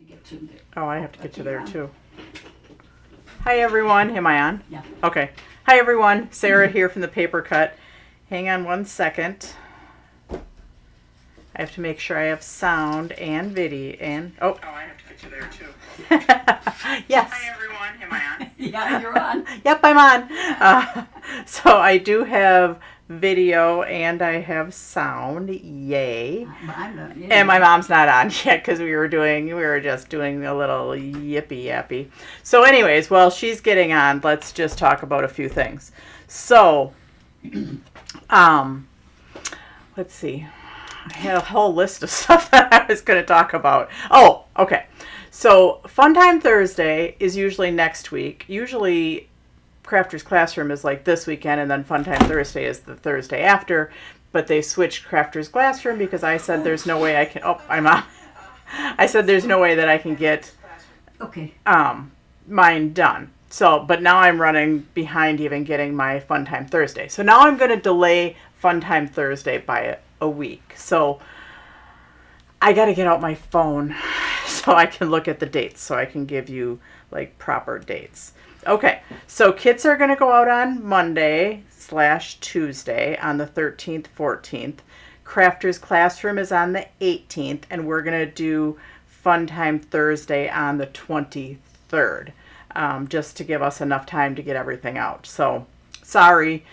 get to there. Oh, I have to get to there too. Hi everyone. Am I on? Yeah. Okay. Hi everyone. Sarah here from the Paper Cut. Hang on one second. I have to make sure I have sound and video and oh, I have to get you there too. Yes. Hi everyone. Am I on? Yeah, you're on. Yep, I'm on. So I do have video and I have sound. Yay. I'm not, yeah. And my mom's not on yet because we were just doing a little yippee yappy. So anyways, while she's getting on, let's just talk about a few things. So, let's see. I had a whole list of stuff that I was going to talk about. Oh, okay. So Fun Time Thursday is usually next week. Usually Crafters Classroom is like this weekend, and then Fun Time Thursday is the Thursday after. But they switched Crafters Classroom because I said there's no way I can. Oh, I'm on. I said there's no way that I can get mine done. So, but now I'm running behind even getting my Fun Time Thursday. So now I'm going to delay Fun Time Thursday by a week. So I got to get out my phone so I can look at the dates so I can give you like proper dates. Okay, so kits are going to go out on Monday/Tuesday on the 13th, 14th. Crafters Classroom is on the 18th, and we're going to do Fun Time Thursday on the 23rd, just to give us enough time to get everything out. So, sorry,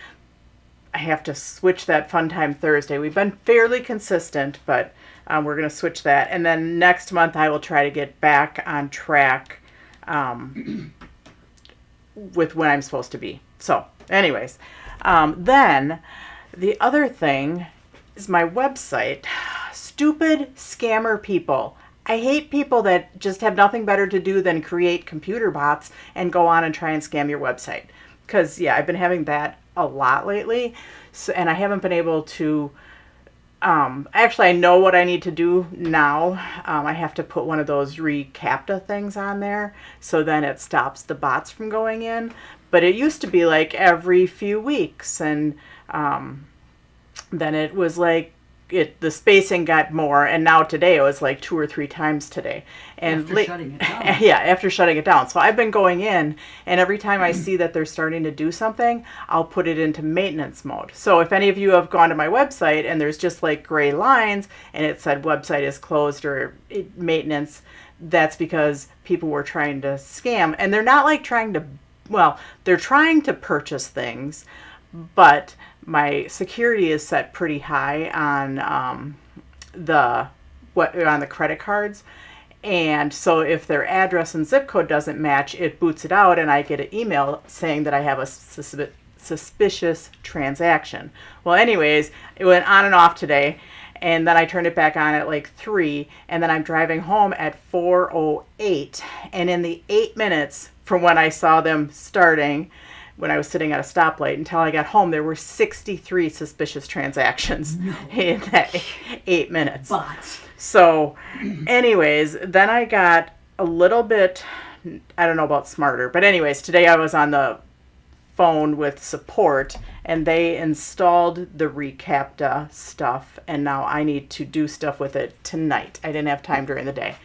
I have to switch that Fun Time Thursday. We've been fairly consistent, but we're going to switch that. And then next month I will try to get back on track with when I'm supposed to be. So, anyways, then the other thing is my website. Stupid scammer people. I hate people that just have nothing better to do than create computer bots and go on and try and scam your website. Because, yeah, I've been having that a lot lately, so, and I haven't been able to actually, I know what I need to do now. I have to put one of those reCAPTCHA things on there, so then it stops the bots from going in. But it used to be like every few weeks, and then it was like the spacing got more, and now today it was like 2 or 3 times today. And after shutting it down. Yeah, after shutting it down. So I've been going in, and every time I see that they're starting to do something, I'll put it into maintenance mode. So if any of you have gone to my website and there's just like gray lines and it said website is closed or maintenance, that's because people were trying to scam. And they're not like trying to, well, they're trying to purchase things, but my security is set pretty high on the credit cards, and so if their address and zip code doesn't match, it boots it out, and I get an email saying that I have a suspicious transaction. Well, anyways, it went on and off today, and then I turned it back on at like 3, and then I'm driving home at 4:08, and in the 8 minutes from when I saw them starting, when I was sitting at a stoplight, until I got home, there were 63 suspicious transactions in that 8 minutes. Bots. So, anyways, then I got a little bit, I don't know about smarter, but anyways, today I was on the phone with support, and they installed the reCAPTCHA stuff, and now I need to do stuff with it tonight. I didn't have time during the day.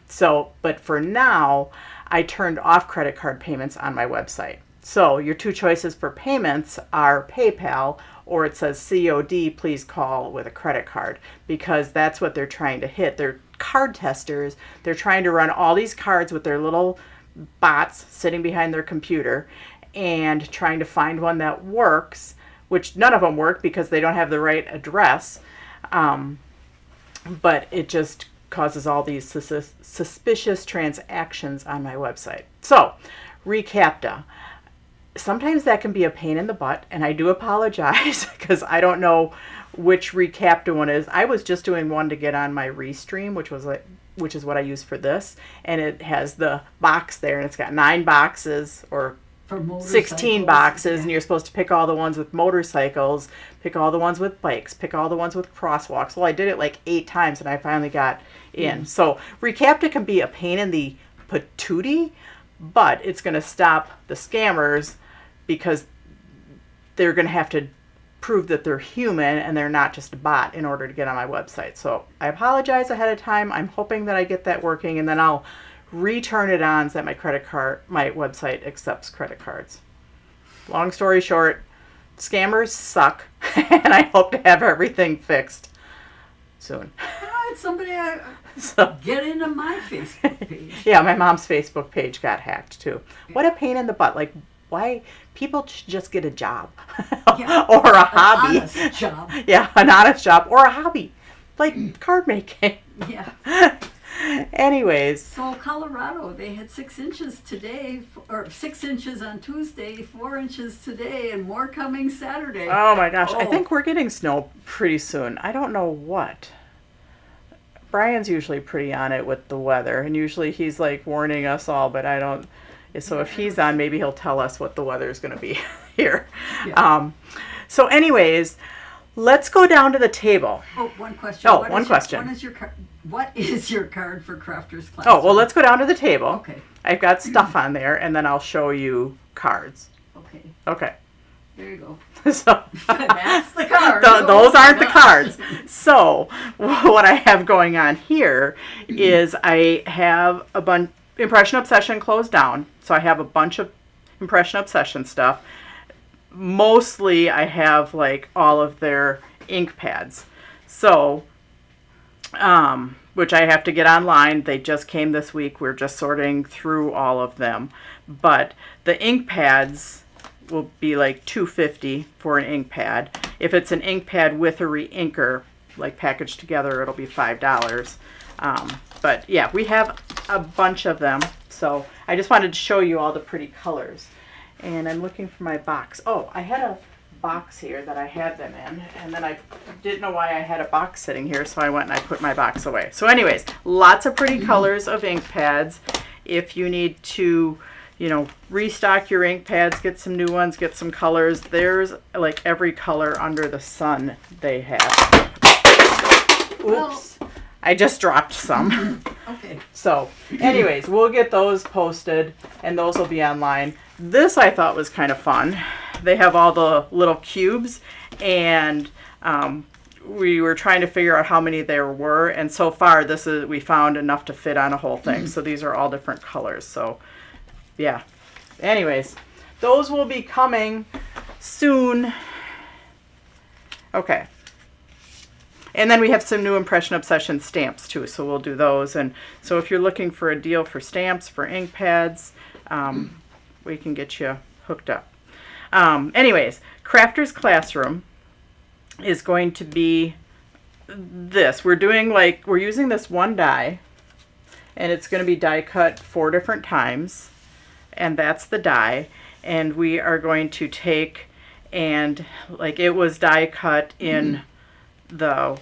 So, but for now, I turned off credit card payments on my website. So your 2 choices for payments are PayPal, or it says COD, please call with a credit card, because that's what they're trying to hit. They're card testers. They're trying to run all these cards with their little bots sitting behind their computer and trying to find one that works, which none of them work because they don't have the right address. But it just causes all these suspicious transactions on my website. So, reCAPTCHA. Sometimes that can be a pain in the butt, and I do apologize because I don't know which reCAPTCHA one is. I was just doing one to get on my Restream, which is what I use for this, and it has the box there, and it's got 9 boxes or 16 boxes, and you're supposed to pick all the ones with motorcycles, pick all the ones with bikes, pick all the ones with crosswalks. Well, I did it like 8 times, and I finally got in. So reCAPTCHA can be a pain in the patootie, but it's going to stop the scammers because they're going to have to prove that they're human and they're not just a bot in order to get on my website. So I apologize ahead of time. I'm hoping that I get that working, and then I'll return it on so that my website accepts credit cards. Long story short, scammers suck, and I hope to have everything fixed soon. Somebody So, get into my Facebook page. yeah, my mom's Facebook page got hacked too. What a pain in the butt. Like, why people should just get a job Yeah, or a hobby. honest job. Yeah, an honest job or a hobby like card making. Yeah. Anyways, So Colorado, they had 6 inches today, or 6 inches on Tuesday, 4 inches today, and more coming Saturday. oh my gosh, I Oh. think we're getting snow pretty soon. I don't know what. Brian's usually pretty on it with the weather, and usually he's like warning us all, but I don't. So if he's on, maybe he'll tell us what the weather is going to be here. Yeah. So anyways, let's go down to the table. Oh, one question. Oh, one question. What is your card for Crafters Class? Oh, well, let's go down to the table. Okay. I've got stuff on there, and then I'll show you cards. Okay. Okay. There you go. So That's the card. those aren't the cards. So what I have going on here is I have a bunch. Impression Obsession closed down, so I have a bunch of Impression Obsession stuff. Mostly I have like all of their ink pads. So, which I have to get online. They just came this week. We're just sorting through all of them. But the ink pads will be like $2.50 for an ink pad. If it's an ink pad with a re-inker, like packaged together, it'll be $5. But yeah, we have a bunch of them. So I just wanted to show you all the pretty colors. And I'm looking for my box. Oh, I had a box here that I had them in, and then I didn't know why I had a box sitting here, so I went and I put my box away. So anyways, lots of pretty colors of ink pads. If you need to, restock your ink pads, get some new ones, get some colors, there's like every color under the sun they have. Oops. I just dropped some. Okay. So anyways, we'll get those posted, and those will be online. This I thought was kind of fun. They have all the little cubes, and we were trying to figure out how many there were, and so far we found enough to fit on a whole thing. So these are all different colors. So yeah. Anyways, those will be coming soon. Okay. And then we have some new Impression Obsession stamps too, so we'll do those. And so if you're looking for a deal for stamps, for ink pads, we can get you hooked up. Anyways, Crafters Classroom is going to be this. We're using this one die, and it's going to be die cut 4 different times, and that's the die. And we are going to take, and like it was die cut in the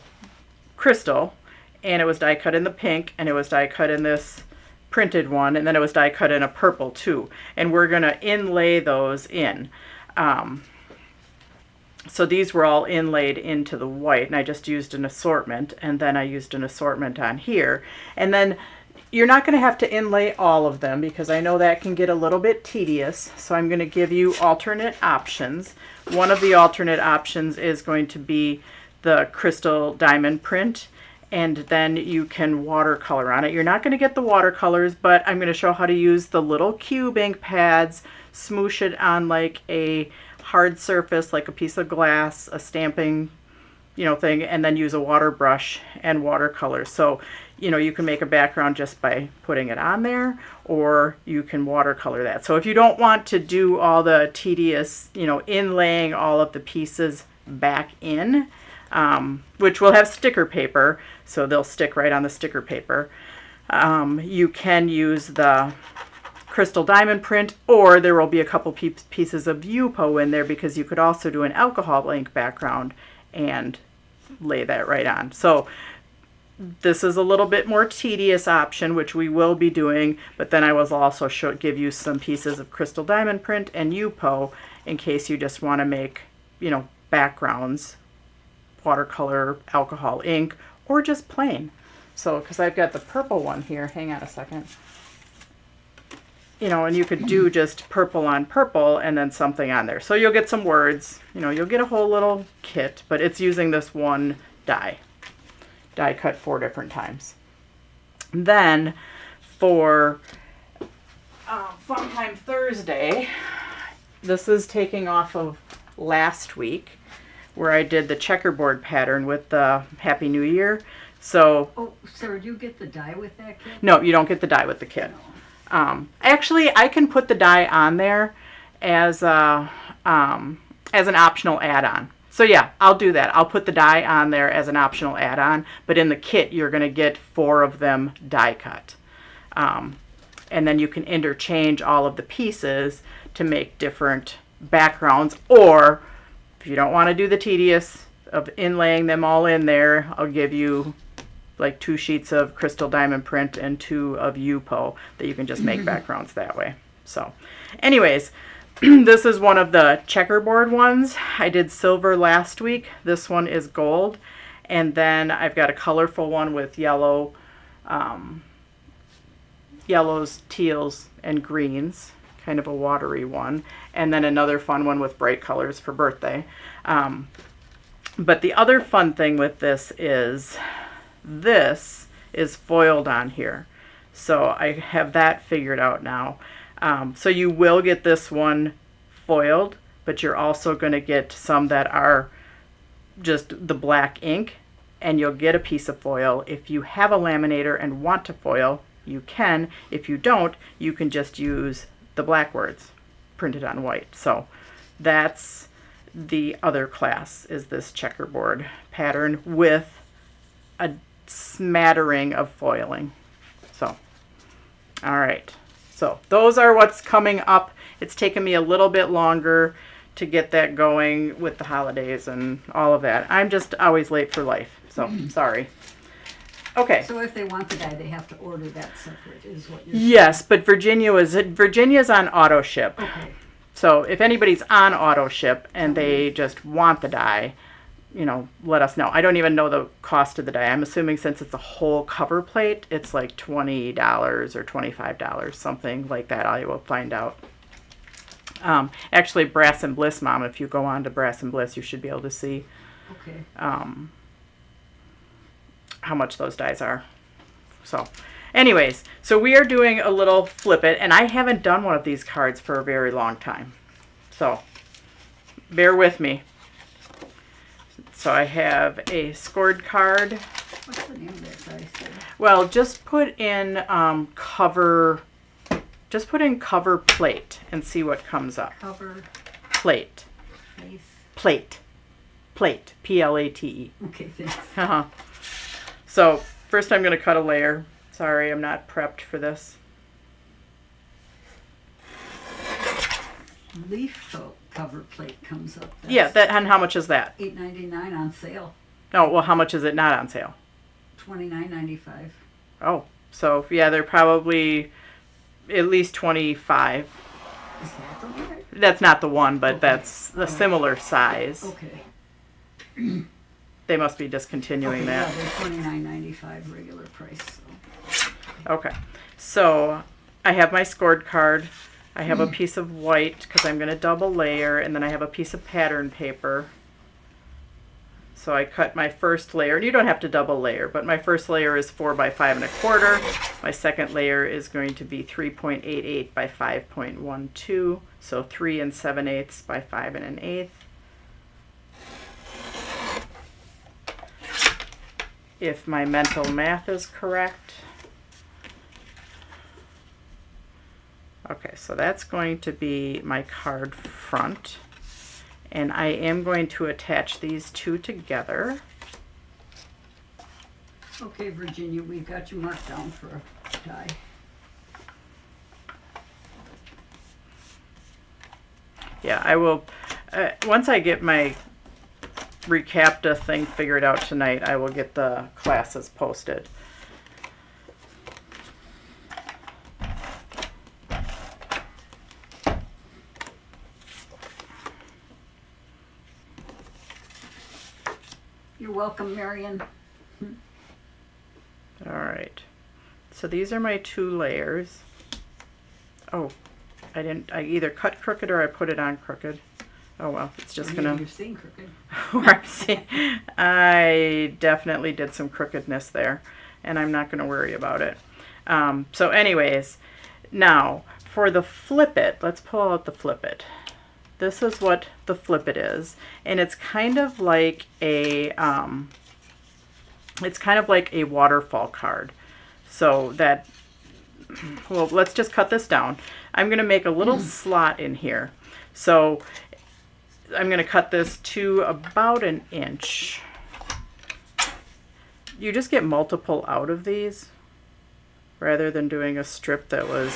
crystal, and it was die cut in the pink, and it was die cut in this printed one, and then it was die cut in a purple too, and we're going to inlay those in. So these were all inlaid into the white, and I just used an assortment, and then I used an assortment on here. And then you're not going to have to inlay all of them, because I know that can get a little bit tedious, so I'm going to give you alternate options. One of the alternate options is going to be the crystal diamond print, and then you can watercolor on it. You're not going to get the watercolors, but I'm going to show how to use the little cube ink pads, smoosh it on like a hard surface, like a piece of glass, a stamping, thing, and then use a water brush and watercolor. So, you can make a background just by putting it on there, or you can watercolor that. So if you don't want to do all the tedious, inlaying all of the pieces back in, which will have sticker paper, so they'll stick right on the sticker paper. You can use the crystal diamond print, or there will be a couple pieces of Yupo in there, because you could also do an alcohol ink background and lay that right on. So this is a little bit more tedious option, which we will be doing, but then I will also give you some pieces of crystal diamond print and Yupo in case you just want to make, backgrounds, watercolor, alcohol ink, or just plain. So, because I've got the purple one here, hang on a second. you know, and you could do just purple on purple and then something on there. So you'll get some words, you know, you'll get a whole little kit, but it's using this one die cut 4 different times. Then for Fun Time Thursday, this is taking off of last week where I did the checkerboard pattern with the Happy New Year. So, Oh, Sarah, do you get the die with that kit? no, you don't get the die with the kit. Actually, I can put the die on there as an optional add-on. So yeah, I'll do that. I'll put the die on there as an optional add-on, but in the kit, you're going to get 4 of them die cut. And then you can interchange all of the pieces to make different backgrounds, or if you don't want to do the tedious of inlaying them all in there, I'll give you like 2 sheets of crystal diamond print and 2 of Yupo that you can just make backgrounds that way. So anyways, this is one of the checkerboard ones. I did silver last week. This one is gold. And then I've got a colorful one with yellow, yellows, teals, and greens, kind of a watery one. And then another fun one with bright colors for birthday. But the other fun thing with this is foiled on here. So I have that figured out now. So you will get this one foiled, but you're also going to get some that are just the black ink, and you'll get a piece of foil. If you have a laminator and want to foil, you can. If you don't, you can just use the black words printed on white. So that's the other class, is this checkerboard pattern with a smattering of foiling. So, all right. So those are what's coming up. It's taken me a little bit longer to get that going with the holidays and all of that. I'm just always late for life, so sorry. Okay. So if they want the die, they have to order that separate, is what you're saying? Yes, but Virginia's on auto ship. Okay. So if anybody's on auto ship and they just want the die, you know, let us know. I don't even know the cost of the die. I'm assuming since it's a whole cover plate, it's like $20 or $25, something like that. I will find out. Actually, Brass and Bliss, Mom, if you go on to Brass and Bliss, you should be able to see Okay. how much those dies are. So anyways, so we are doing a little flip it, and I haven't done one of these cards for a very long time. So bear with me. So I have a scored card. What's the name of that die, Sarah? Well, just put in cover plate and see what comes up. Cover, Plate. face. Plate. Plate. Plate. Okay, thanks. Uh-huh. So first I'm going to cut a layer. Sorry, I'm not prepped for this. Leaf cover plate comes up. That's Yeah, that, and how much is that? $8.99 on sale. Oh, well, how much is it not on sale? $29.95. Oh, so yeah, they're probably at least 25. Is that the one? That's not the one, but Okay. that's the similar size. Okay. They must be discontinuing Okay, that. yeah, they're $29.95 regular price. So. Okay, so I have my scored card. I have a piece of white because I'm going to double layer, and then I have a piece of pattern paper. So I cut my first layer, and you don't have to double layer, but my first layer is 4 by 5 1/4. My second layer is going to be 3.88 by 5.12, so 3 7/8 by 5 1/8. If my mental math is correct. Okay, so that's going to be my card front. And I am going to attach these two together. Okay, Virginia, we've got you marked down for a die. Yeah, I will, once I get my Recapta thing figured out tonight, I will get the classes posted. You're welcome, Marion. All right, so these are my 2 layers Oh, I either cut crooked or I put it on crooked. Oh well, it's just Maybe gonna. you're seeing crooked. I definitely did some crookedness there, and I'm not gonna worry about it. So anyways, now for the flip it, let's pull out the flip it. This is what the flip it is, and it's kind of like a waterfall card. So that, well, let's just cut this down. I'm going to make a little slot in here. So I'm going to cut this to about an inch. You just get multiple out of these rather than doing a strip that was...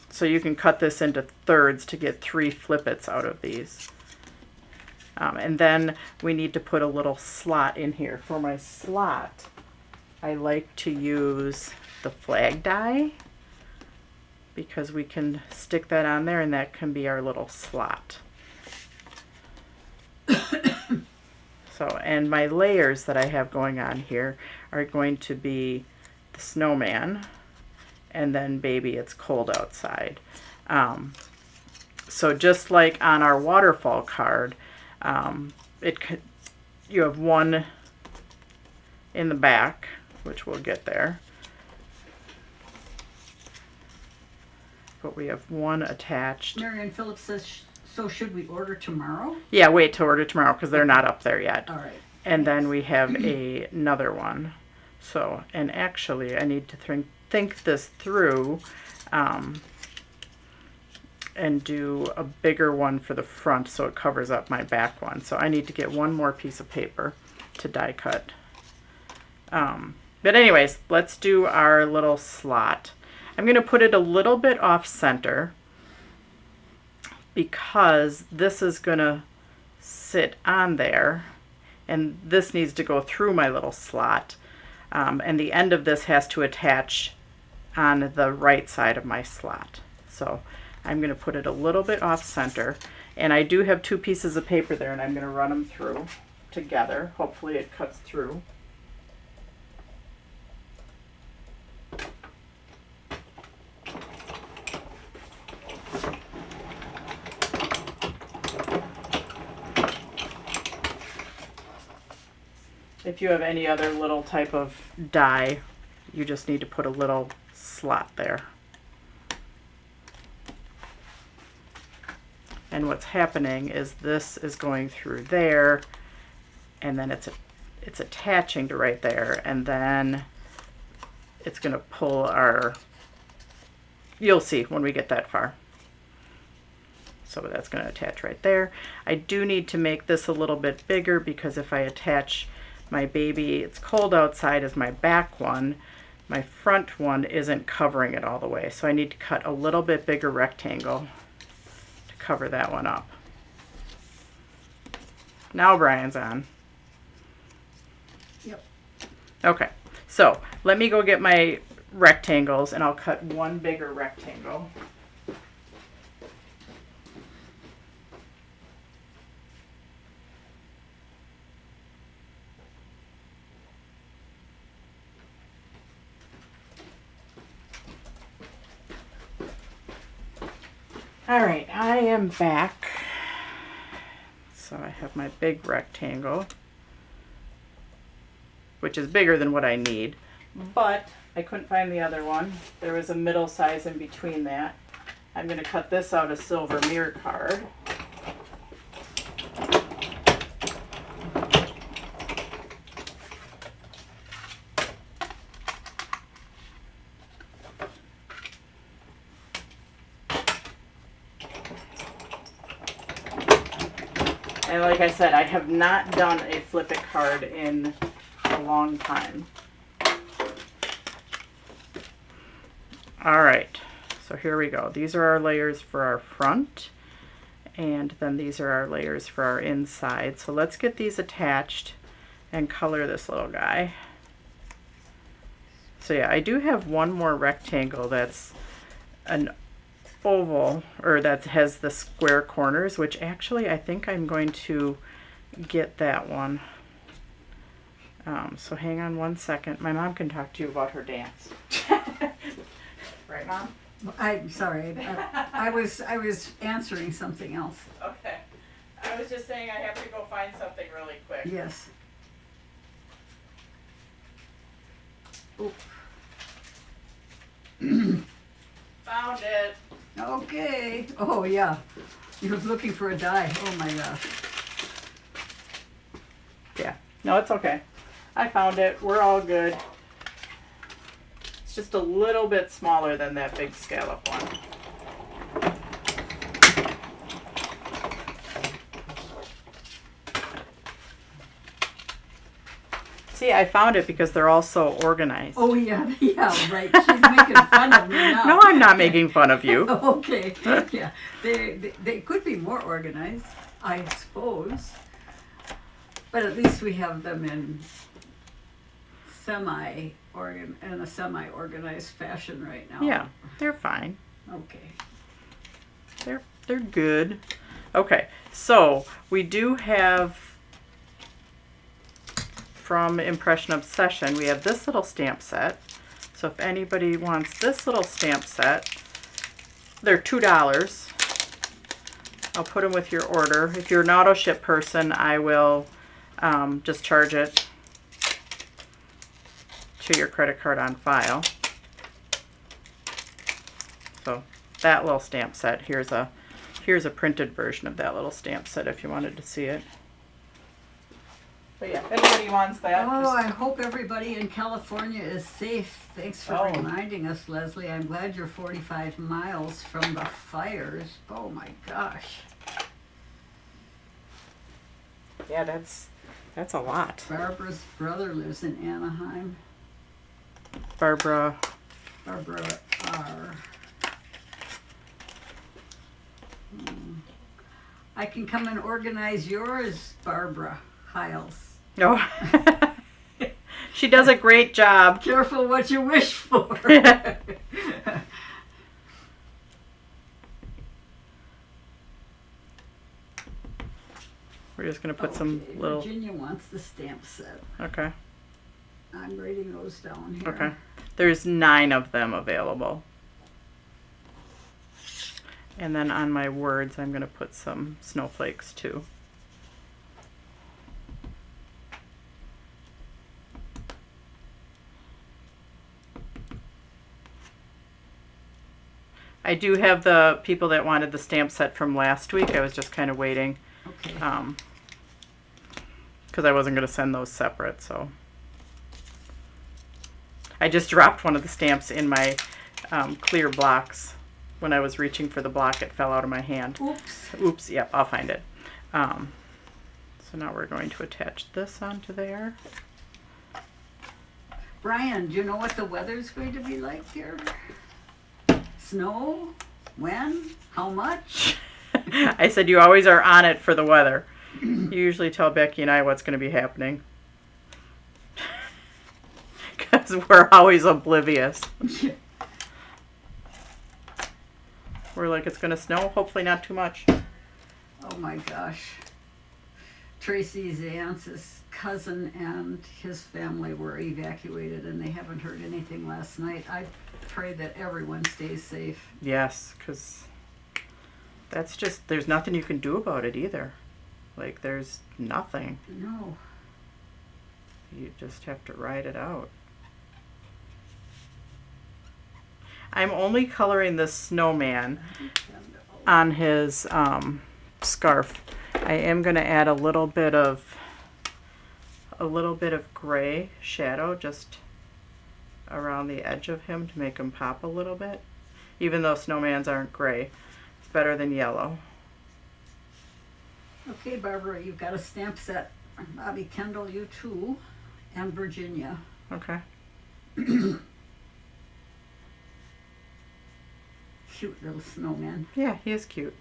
So you can cut this into thirds to get 3 flippets out of these. And then we need to put a little slot in here. For my slot, I like to use the flag die because we can stick that on there and that can be our little slot. So, and my layers that I have going on here are going to be the snowman and then baby it's cold outside. So just like on our waterfall card, you have one in the back, which we'll get there, but we have one attached. Marianne Phillips says, so should we order tomorrow? Yeah, wait to order tomorrow because they're not up there yet. All right. And then we have another one. So, and actually I need to think this through and do a bigger one for the front so it covers up my back one. So I need to get one more piece of paper to die cut. But anyways, let's do our little slot. I'm going to put it a little bit off center because this is going to sit on there and this needs to go through my little slot. And the end of this has to attach on the right side of my slot. So I'm going to put it a little bit off center, and I do have 2 pieces of paper there and I'm going to run them through together. Hopefully it cuts through. If you have any other little type of die, you just need to put a little slot there. And what's happening is this is going through there, and then it's attaching to right there, and then it's going to pull our, you'll see when we get that far. So that's going to attach right there. I do need to make this a little bit bigger because if I attach my baby it's cold outside as my back one, my front one isn't covering it all the way. So I need to cut a little bit bigger rectangle to cover that one up. Now Brian's on. Yep. Okay, so let me go get my rectangles and I'll cut one bigger rectangle. All right, I am back. So I have my big rectangle, which is bigger than what I need, but I couldn't find the other one. There was a middle size in between that. I'm going to cut this out a silver mirror card. And like I said, I have not done a flip it card in a long time. All right, so here we go. These are our layers for our front, and then these are our layers for our inside. So let's get these attached and color this little guy. So yeah, I do have one more rectangle that's an oval, or that has the square corners, which actually I think I'm going to get that one. So hang on one second. My mom can talk to you about her dance. Right, Mom? I'm sorry, I was answering something else. Okay. I was just saying I have to go find something really quick. Yes. Oop. Found it. Okay. Oh, yeah. You was looking for a die. Oh, my gosh. Yeah. No, it's okay. I found it. We're all good. It's just a little bit smaller than that big scallop one. See, I found it because they're all so organized. Oh, yeah, yeah, right. She's making fun of me now. No, I'm not making fun of you. Okay, yeah. They could be more organized, I suppose. But at least we have them in a semi-organized fashion right now. Yeah, they're fine. Okay. They're good. Okay, so we do have from Impression Obsession, we have this little stamp set. So if anybody wants this little stamp set, they're $2. I'll put them with your order. If you're an auto ship person, I will just charge it to your credit card on file. So that little stamp set, here's a printed version of that little stamp set if you wanted to see it. But yeah, if anybody wants that. Oh, I hope everybody in California is safe. Thanks for reminding us, Leslie. I'm glad you're 45 miles from the fires. Oh my gosh. Yeah, that's a lot. Barbara's brother lives in Anaheim. Barbara R. I can come and organize yours, Barbara Hiles. No. She does a great job. Careful what you wish for. We're just going to put some little... Virginia wants the stamp set. Okay. I'm writing those down here. Okay. There's 9 of them available. And then on my words, I'm going to put some snowflakes too. I do have the people that wanted the stamp set from last week. I was just kind of waiting. Okay. Because I wasn't going to send those separate, so. I just dropped one of the stamps in my clear blocks. When I was reaching for the block, it fell out of my hand. Oops. Oops, yep, I'll find it. So now we're going to attach this onto there. Brian, do you know what the weather's going to be like here? Snow? When? How much? I said you always are on it for the weather. You usually tell Becky and I what's going to be happening. Because we're always oblivious. We're like, it's going to snow, hopefully not too much. Oh my gosh. Tracy's aunt's cousin and his family were evacuated and they haven't heard anything last night. I pray that everyone stays safe. Yes, because that's just, there's nothing you can do about it either. Like, there's nothing. No. You just have to ride it out. I'm only coloring this snowman on his scarf. I am going to add a little bit of gray shadow just around the edge of him to make him pop a little bit. Even though snowmans aren't gray, it's better than yellow. Okay, Barbara, you've got a stamp set. Bobby Kendall, you too, and Virginia. Okay. Cute little snowman. Yeah, he is cute.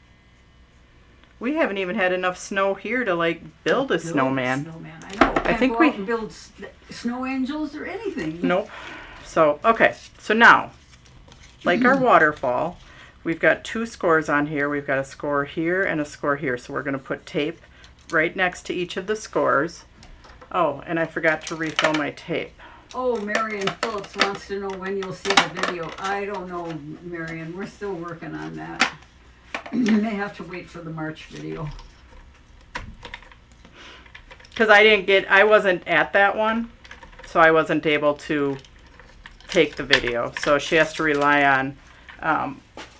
We haven't even had enough snow here to like build a snowman. I know. I think go we out and build snow angels or anything. Nope. So, okay. So now, like our waterfall, we've got 2 scores on here. We've got a score here and a score here. So we're going to put tape right next to each of the scores Oh, and I forgot to refill my tape. Oh, Marion Phillips wants to know when you'll see the video. I don't know, Marion. We're still working on that. You may have to wait for the March video. Because I wasn't at that one, so I wasn't able to take the video. So she has to rely on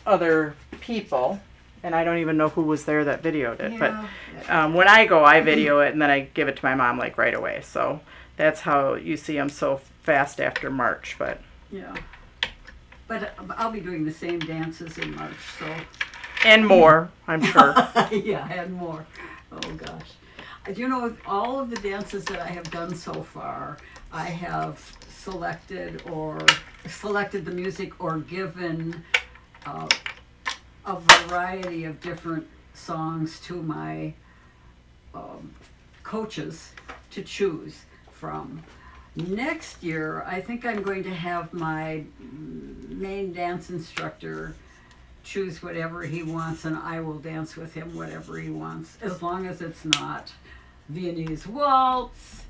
other people, and I don't even know who was there that videoed it. Yeah. But when I go, I video it, and then I give it to my mom like right away. So that's how you see I'm so fast after March. But Yeah. But I'll be doing the same dances in March, so. and more, I'm sure. Yeah, and more. Oh, gosh. You know, all of the dances that I have done so far, I have selected the music or given a variety of different songs to my coaches to choose from. Next year, I think I'm going to have my main dance instructor choose whatever he wants, and I will dance with him whatever he wants, as long as it's not Viennese waltz,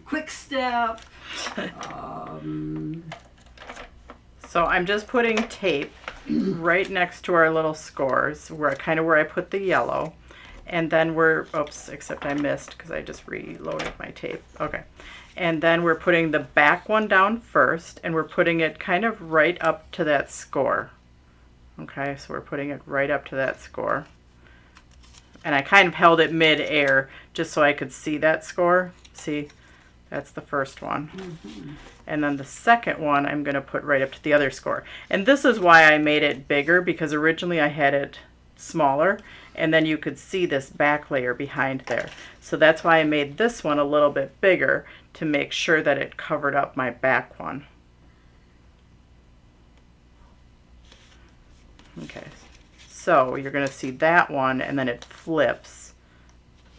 quick step. So I'm just putting tape right next to our little scores, where I put the yellow. And then except I missed because I just reloaded my tape. Okay. And then we're putting the back one down first, and we're putting it kind of right up to that score. Okay, so we're putting it right up to that score. And I kind of held it mid-air just so I could see that score. See, that's the first one. Mm-hmm. And then the second one I'm going to put right up to the other score. And this is why I made it bigger, because originally I had it smaller, and then you could see this back layer behind there. So that's why I made this one a little bit bigger, to make sure that it covered up my back one. Okay, so you're going to see that one, and then it flips,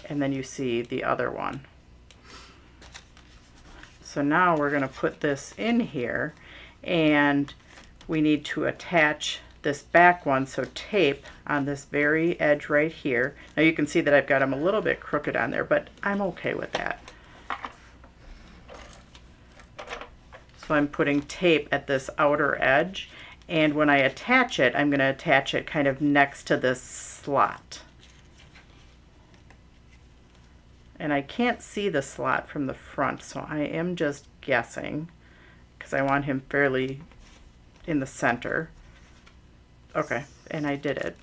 and then you see the other one. So now we're going to put this in here, and we need to attach this back one, so tape on this very edge right here. Now you can see that I've got them a little bit crooked on there, but I'm okay with that. So I'm putting tape at this outer edge, and when I attach it, I'm going to attach it kind of next to this slot. And I can't see the slot from the front, so I am just guessing, because I want him fairly in the center. Okay, and I did it.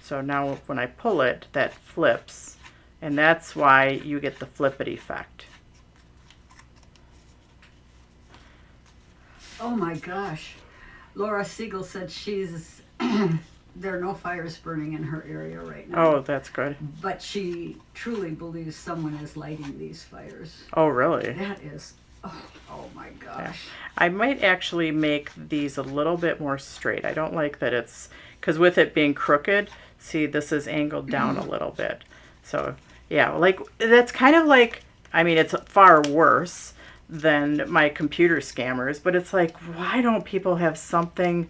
So now when I pull it, that flips, and that's why you get the flip-it effect. Oh my gosh. Laura Siegel said there are no fires burning in her area right now. Oh, that's good. But she truly believes someone is lighting these fires. Oh, really? That is, oh my gosh. Yeah. I might actually make these a little bit more straight. I don't like that it's, because with it being crooked, see, this is angled down a little bit. So, yeah, like, that's kind of like, I mean, it's far worse than my computer scammers, but it's like, why don't people have something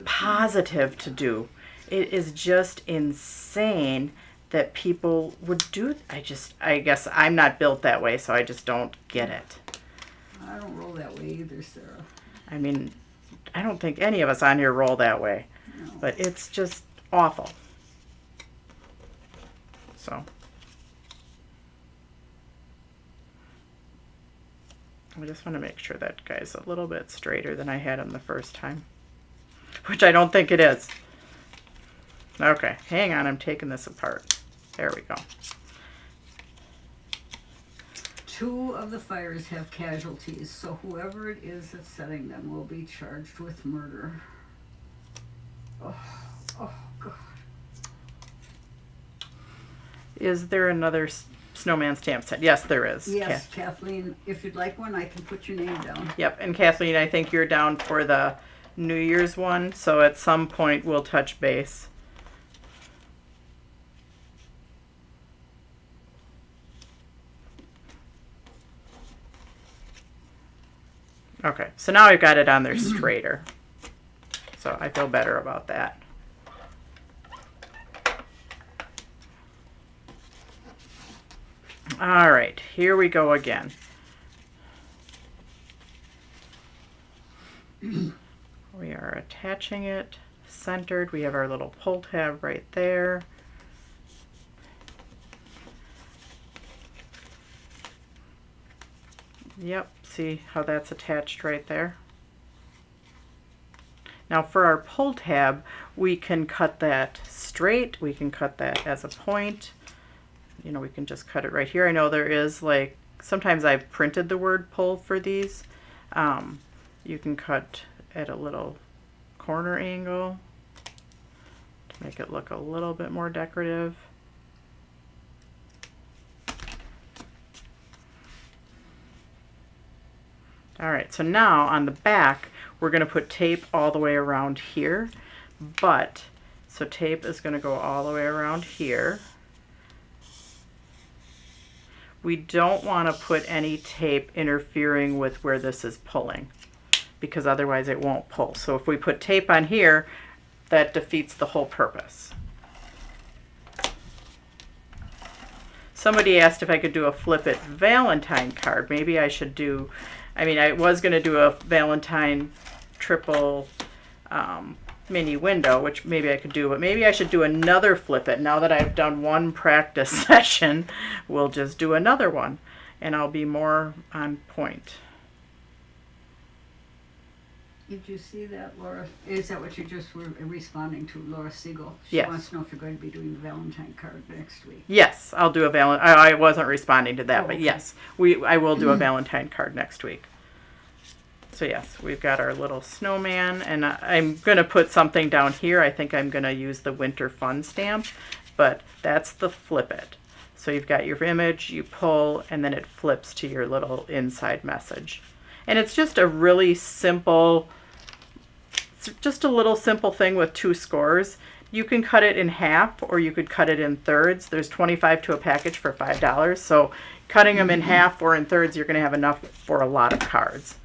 positive to do? It is just insane that people would do. I guess I'm not built that way, so I just don't get it. I don't roll that way either, Sarah. I mean, I don't think any of us on here roll that way, No. but it's just awful. So I just want to make sure that guy's a little bit straighter than I had him the first time, which I don't think it is. Okay, hang on, I'm taking this apart. There we go. 2 of the fires have casualties, so whoever it is that's setting them will be charged with murder. Oh God. Is there another snowman stamp set? Yes, there is. Yes, Kathleen, if you'd like one, I can put your name down. Yep, and Kathleen, I think you're down for the New Year's one, so at some point we'll touch base. Okay, so now I've got it on there straighter. So I feel better about that. All right, here we go again. We are attaching it centered. We have our little pull tab right there. Yep, see how that's attached right there? Now for our pull tab, we can cut that straight, we can cut that as a point. You know, we can just cut it right here. I know there is like, sometimes I've printed the word pull for these. You can cut at a little corner angle to make it look a little bit more decorative. All right, so now on the back, we're going to put tape all the way around here, so tape is going to go all the way around here. We don't want to put any tape interfering with where this is pulling, because otherwise it won't pull. So if we put tape on here, that defeats the whole purpose. Somebody asked if I could do a flip it Valentine card. Maybe I should do, I was going to do a Valentine triple mini window, which maybe I could do, but maybe I should do another flip it. Now that I've done one practice session, we'll just do another one and I'll be more on point. Did you see that, Laura? Is that what you just were responding to, Laura Siegel? She Yes. wants to know if you're going to be doing the Valentine card next week. Yes, I'll do a I wasn't responding to that, Oh, but okay. yes, I will do a Valentine card next week. So yes, we've got our little snowman, and I'm going to put something down here. I think I'm going to use the Winter Fun stamp, but that's the flip it. So you've got your image, you pull, and then it flips to your little inside message. And it's just a really simple, just a little simple thing with 2 scores. You can cut it in half or you could cut it in thirds. There's 25 to a package for $5. So cutting them in half or in thirds, you're going to have enough for a lot of cards.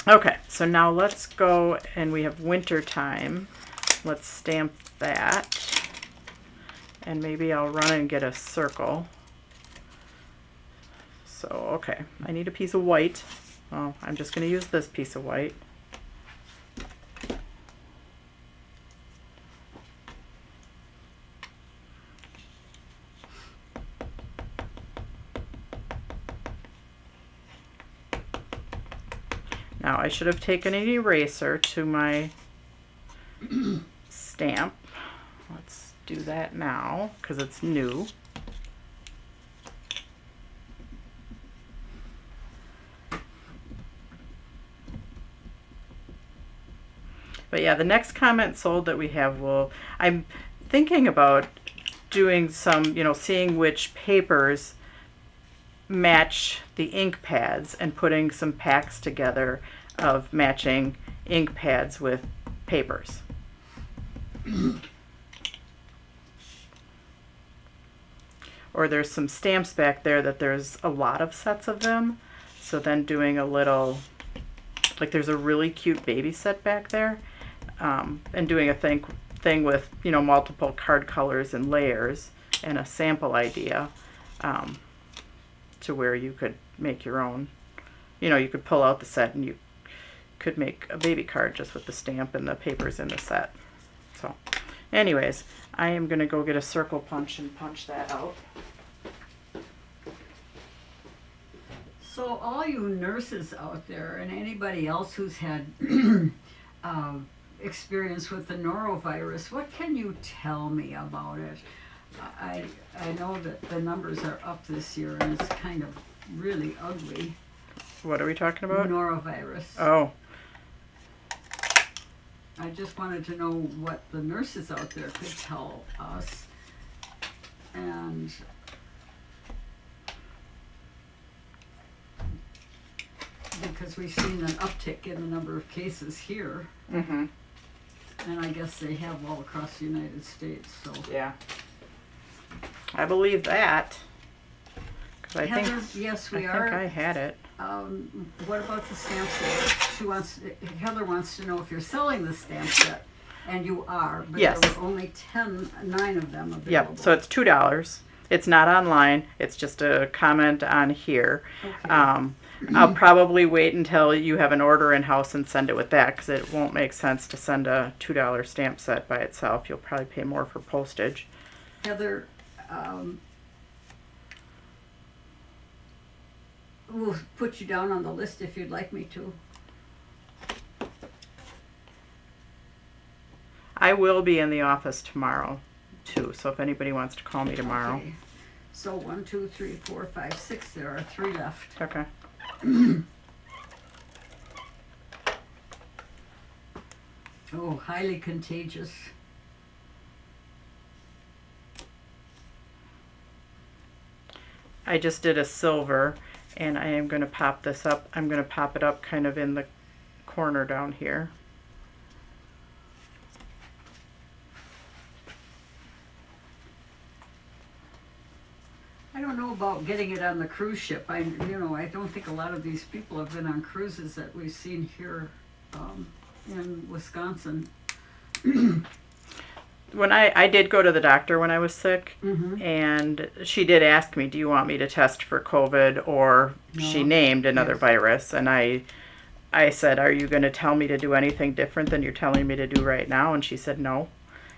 Okay, so now let's go, and we have winter time. Let's stamp that. And maybe I'll run and get a circle. So, okay, I need a piece of white. Well, I'm just going to use this piece of white. Now I should have taken an eraser to my stamp. Let's do that now because it's new. But yeah, the next comment sold that we have I'm thinking about doing some, seeing which papers match the ink pads and putting some packs together of matching ink pads with papers. Or there's some stamps back there that there's a lot of sets of them. So then doing a little, like there's a really cute baby set back there, and doing a thing with, multiple card colors and layers and a sample idea. To where you could make your own, you could pull out the set and you could make a baby card just with the stamp and the papers in the set. So anyways, I am going to go get a circle punch and punch that out. So all you nurses out there and anybody else who's had experience with the norovirus, what can you tell me about it? I know that the numbers are up this year and it's kind of really ugly. What are we talking about? Norovirus. Oh. I just wanted to know what the nurses out there could tell us. And because we've seen an uptick in the number of cases here. Mm-hmm. And I guess they have all across the United States, so. Yeah. I believe that. 'Cause I Heather, think, yes, I we are. think I had it. What about the stamp set? Heather wants to know if you're selling the stamp set, and you are, but Yes. there were only 9 of them available. Yep, so it's $2. It's not online. It's just a comment on here. Okay. I'll probably wait until you have an order in house and send it with that, because it won't make sense to send a $2 stamp set by itself. You'll probably pay more for postage. Heather, we'll put you down on the list if you'd like me to. I will be in the office tomorrow too, so if anybody wants to call me tomorrow. Okay. So 1, 2, 3, 4, 5, 6. There are 3 left. Okay. Oh, highly contagious. I just did a silver, and I am going to pop this up. I'm going to pop it up kind of in the corner down here. I don't know about getting it on the cruise ship. I don't think a lot of these people have been on cruises that we've seen here in Wisconsin. When I did go to the doctor when I was sick, Mm-hmm. and she did ask me, do you want me to test for COVID, or she No. named another Yes. virus, and I said, are you going to tell me to do anything different than you're telling me to do right now? And she said no.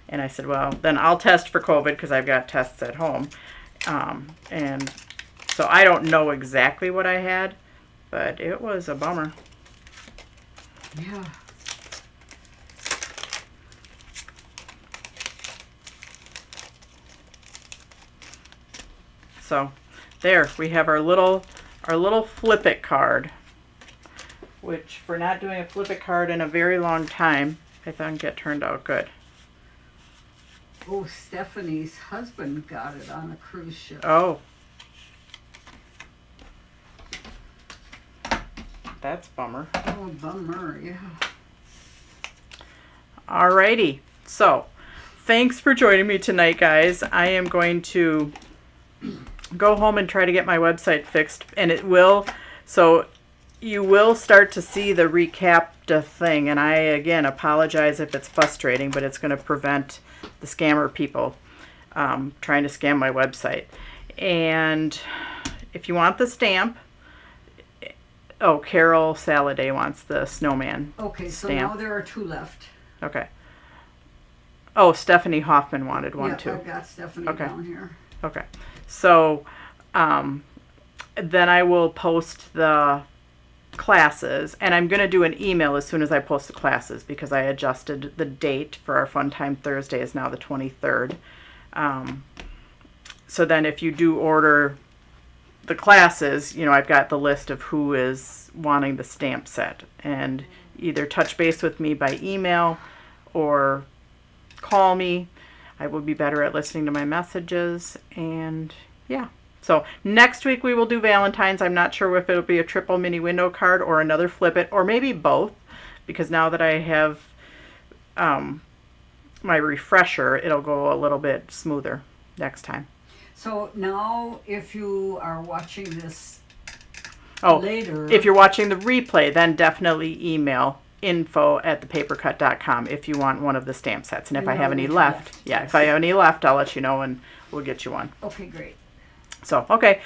And I said, well, then I'll test for COVID because I've got tests at home. And so I don't know exactly what I had, but it was a bummer. Yeah. So there we have our little flip it card, which for not doing a flip it card in a very long time, I think it turned out good. Oh, Stephanie's husband got it on a cruise ship. Oh, that's a bummer. Oh, bummer, yeah. Alrighty, so thanks for joining me tonight, guys. I am going to go home and try to get my website fixed, and it will, so you will start to see the recapped thing, and I again apologize if it's frustrating, but it's going to prevent the scammer people trying to scam my website. And if you want the stamp, oh, Carol Saladay wants the snowman Okay, so stamp. now there are 2 left. Okay. Oh, Stephanie Hoffman wanted one Yeah, too. I've got Stephanie Okay. down here. Okay. So then I will post the classes, and I'm going to do an email as soon as I post the classes, because I adjusted the date for our Fun Time Thursday is now the 23rd. So then if you do order the classes, I've got the list of who is wanting the stamp set, and either touch base with me by email or call me. I will be better at listening to my messages, and yeah. So next week we will do Valentine's. I'm not sure if it'll be a triple mini window card or another flip it, or maybe both, because now that I have my refresher, it'll go a little bit smoother next time. So now if you are watching this Oh, later. if you're watching the replay, then definitely email info@thepapercut.com if you want one of the stamp sets. And if I have any left, if I have any left, I'll let you know and we'll get you one. Okay, great. So, okay.